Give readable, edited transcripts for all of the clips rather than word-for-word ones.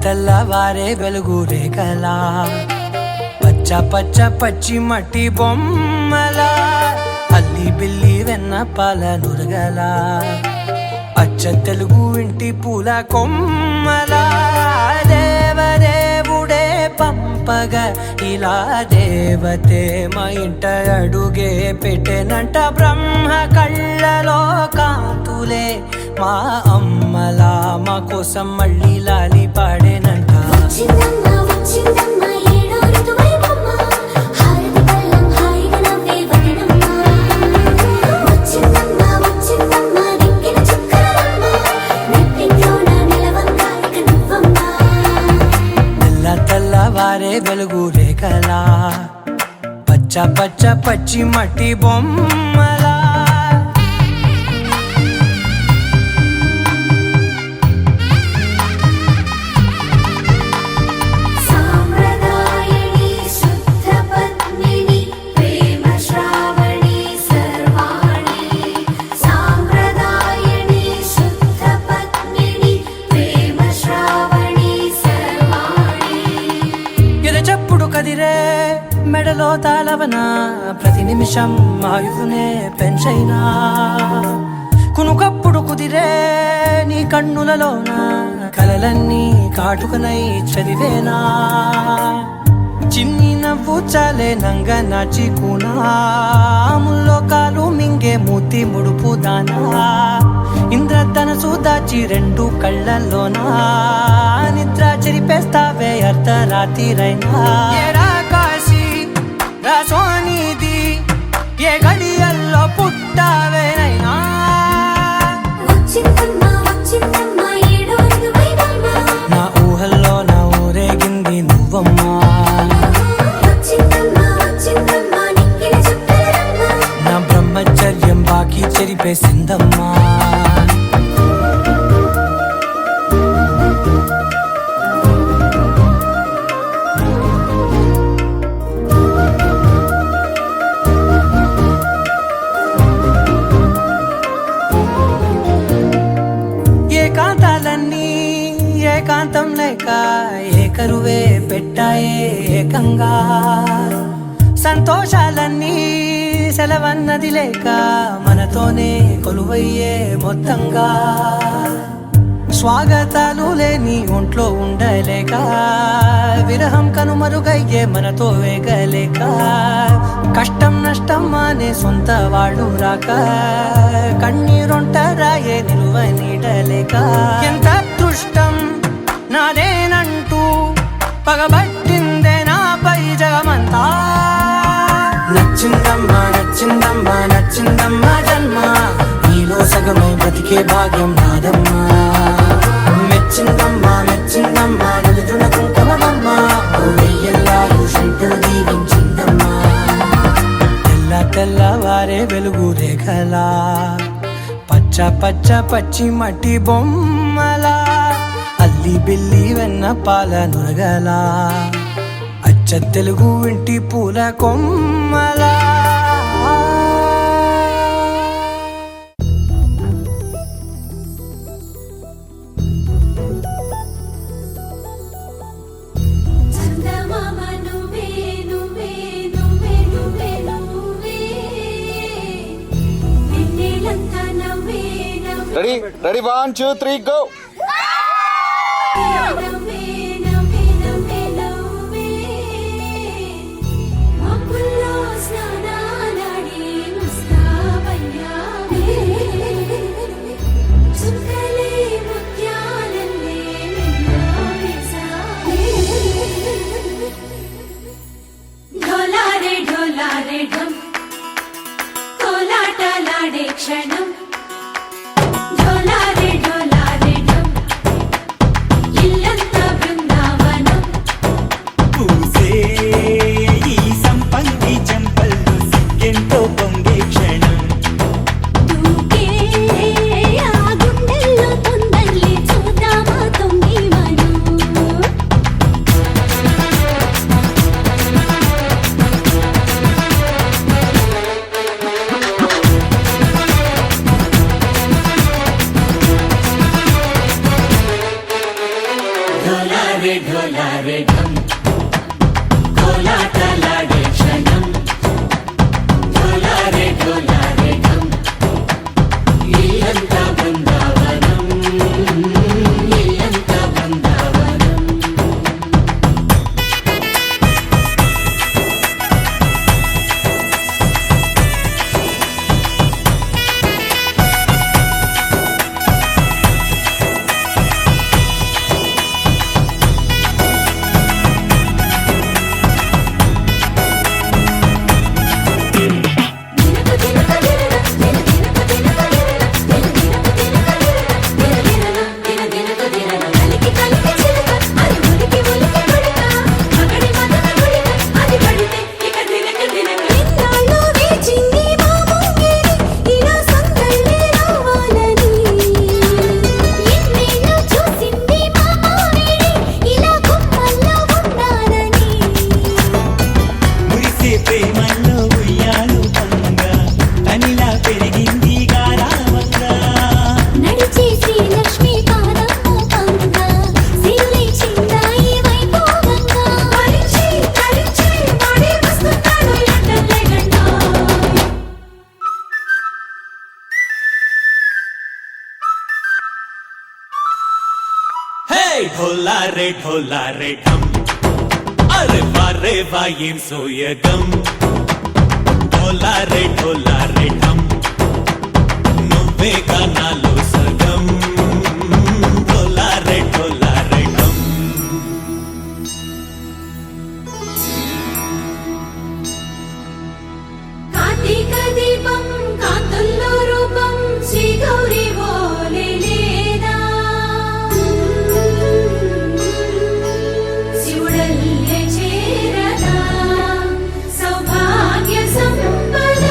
తెల్లవారే వెలుగు రేఖలా పచ్చ పచ్చ పచ్చి మట్టి బొమ్మలా అల్లి బిల్లి వెన్న పాల నురగలా అచ్చ తెలుగు ఇంటి పూల కొమ్మలా దేవదేవుడే పంపగా ఇలా దేవతే మా ఇంట అడుగే పెట్టెనంట బ్రహ్మ కళ్ళలో కాంతులే మా అమ్మలా మా కోసం మళ్ళీ లాలి పాడేనంట తెల్లవారే వెలుగు రేఖలా పచ్చ పచ్చ పచ్చి మట్టి బొమ్మలా కదిరే మెడలో తాళవన ప్రతి నిమిషం ఆయుధునే పెంచైనా కునుకప్పుడు కుదిరే నీ కన్నులలోన కలలన్నీ కాటుకనై చదివేనా చిన్ని నవ్వు చాలే నంగ నాచి కూనాముల్లో కాలు మింగే మూతి ముడుపు దానా ఇంద్రధనసు దాచి రెండు కళ్ళల్లోనా నిద్ర చెరిపేస్తావే అర్ధరాత్రిరైనా కాశీ రాసోనిది ఏ గడియల్లో పుట్టావేనైనా నా ఊహల్లో నా ఊరేగింది నువ్వమ్మా నా బ్రహ్మచర్యం బాకీ చెరిపేసిందమ్మా ఏకాంతాలన్నీ ఏకాంతం లేక ఏకరువే పెట్టాయే ఏకంగా సంతోషాలన్నీ సెలవన్నది లేక మనతోనే కొలువయ్యే మొత్తంగా స్వాగతాలు లేని ఒంట్లో ఉండలేక విరహం కనుమరుగయ్యే మనతో వేగలేక కష్టం నష్టం అనే సొంత వాళ్ళు రాక కన్నీరొంటరాయే నిలువ నీడలేక ఎంత అదృష్టం నాదేనంటూ పగబట్టిందే నాపై జగమంతా నచ్చిందమ్మా నచ్చిందమ్మా నచ్చిందమ్మా జన్మ నీలో సగమై బ్రతికే భాగ్యం నాదమ్మా మెచ్చిందమ్మా మెచ్చిందమ్మా నలుదున కుంకుమమ్మా వెయ్యల్లాలు శంకరు దీవించిందమ్మా తెల్లవారే వెలుగు రేఖలా పచ్చ పచ్చ పచ్చి మట్టి బొమ్మలా అల్లి బిల్లి వెన్న పాల నురగలా అచ్చ తెలుగు ఇంటి పూల కొమ్మలా Ready? Ready? 1, 2, 3, go! ढोलारे ढोलारे ढम कोलाटलाडे क्षणम ढोलारे ढोलारे ढम इल्लंत ढोलारे ढम కోలాటలాడే క్షణం ढोलारे ढोलारे ढम ఇల్లంతా బృందావనం ఇల్లంతా బృందావనం ढोलारे ढम अरे वारे वायें सोयगम ढोलारे ढम నువ్వే గానాలో సగం ढोलारे ढम కార్తీక దీపం కాంతుల్లో రూపం శ్రీ గౌరీ ఓలే లేదా శివుడల్లే చేరదా సౌభాగ్య సంపద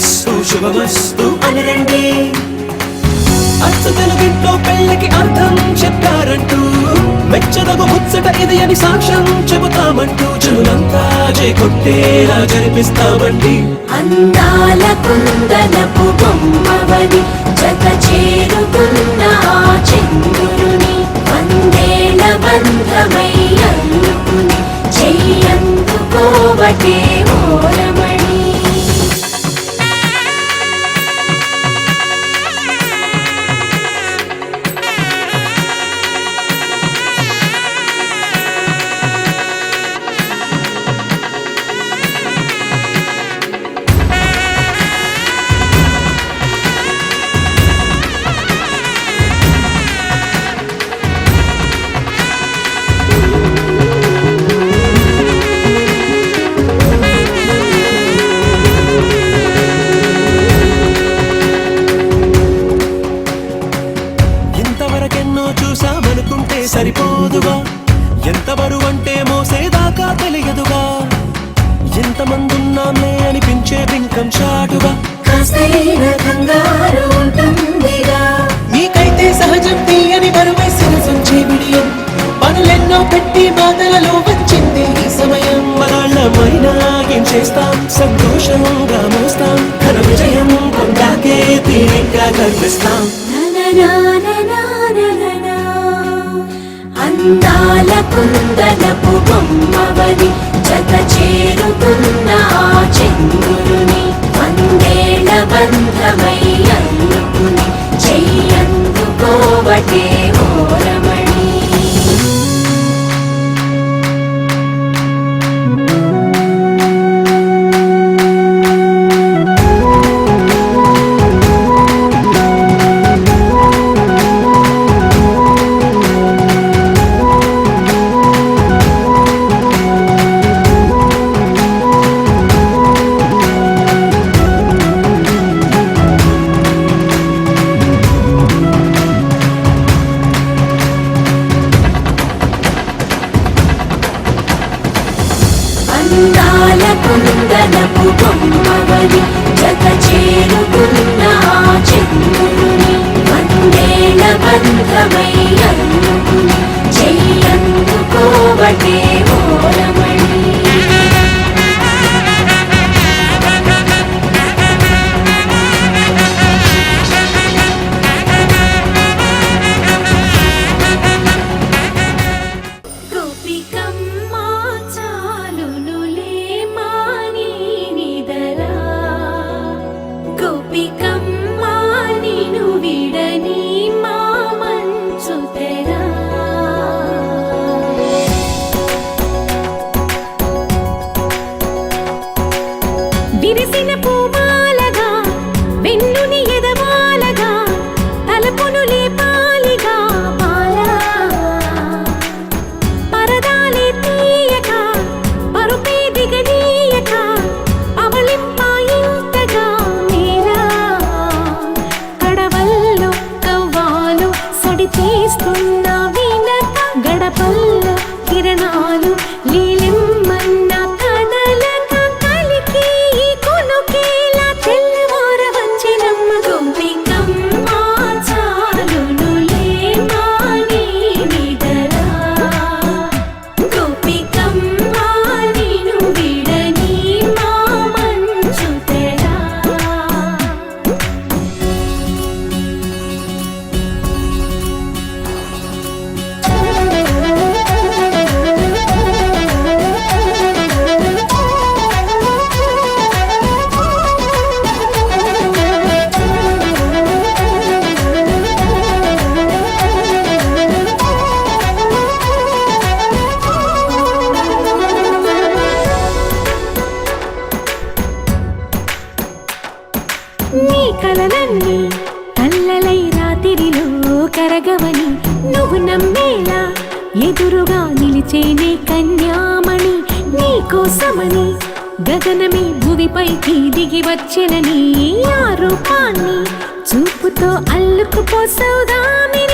తథాస్తు శుభమస్తు అని రండి. అచ్చు తెలుగింట్లో పెళ్ళికి అర్థం చెప్పారంటూ మెచ్చదగు ముచ్చట ఇది అని సాక్ష్యం చెబుతామంటూ జనులంతా చేకొట్టేలా జరిపిస్తామండి. అందాల కుందనపు బొమ్మవని జత చేరుకున్న ఆ చంద్రుని వందేల బంధమై అల్లుకుని చెయ్యందుకోవటే ఓరమణి. ఇంతవరకెన్నో చూసామనుకుంటే సరిపోదుగా, ఎంత బరువంటే మోసేదాకా తెలియదుగా, ఎంతమందున్నామే అనిపించే బింకం చాటుగా కాస్తైన కంగారు ఉంటుందిగా, మీకైతే సహజం తీయని బరువై సరసంచే బిడియం, పనులెన్నో పెట్టి మాటలలో వచ్చింది ఈ సమయం. మనాళ్ళమైనా ఏం చేస్తాం, సంతోషంగా మోస్తాం, ఘన విజయం పొందాకే తీరిగ్గా కనిపిస్తాం. నననాననానననా. అందాల కుందనపు బొమ్మవని జత చేరుకున్న ఆ చంద్రుని వందేల బంధమై అల్లుకుని చెయ్యందుకోవటే ఓరమణి. అందాల కుందనపు బొమ్మవని జత చేరుకున్న ఆ చంద్రుని వందేల బంధమై అల్లుకుని చెయ్యందుకోవటే ఓరమణి. గోపికమ్మా చాలునులే మాని నిదరా, గోపికమ్మా నిను విడని మా మంచు తెరా. విరిసిన పూమాలగా వెన్నుని ఎదవాలగా తలపును లేపాలిగా మాలా, పరదాలే తీయక పరుపే దిగనీయక పవళింపాయింతగా మేరా. కడవల్లో కవ్వాలు సడి చేస్తున్న వీణక గడపల్లో కిరణాలు లీలిమ్మన్న కదలక కలికి ఈ కొనుకేలా తెల్లవార వచ్చినమ్మ. గోపికమ్మా చాలునులే మాని నిదరా, గోపికమ్మా నిను విడని మా మంచు తెరా. నీ కలలన్నీ కల్లలై రాత్రిలో కరగవని నువ్వు నమ్మేలా ఎదురుగా నిలిచేనే కన్యామణి. నీ కోసమని గగనమే భువిపైకి దిగి వచ్చెనని ఆ రూపాన్ని చూపుతో అల్లుకుపోసౌదామిని.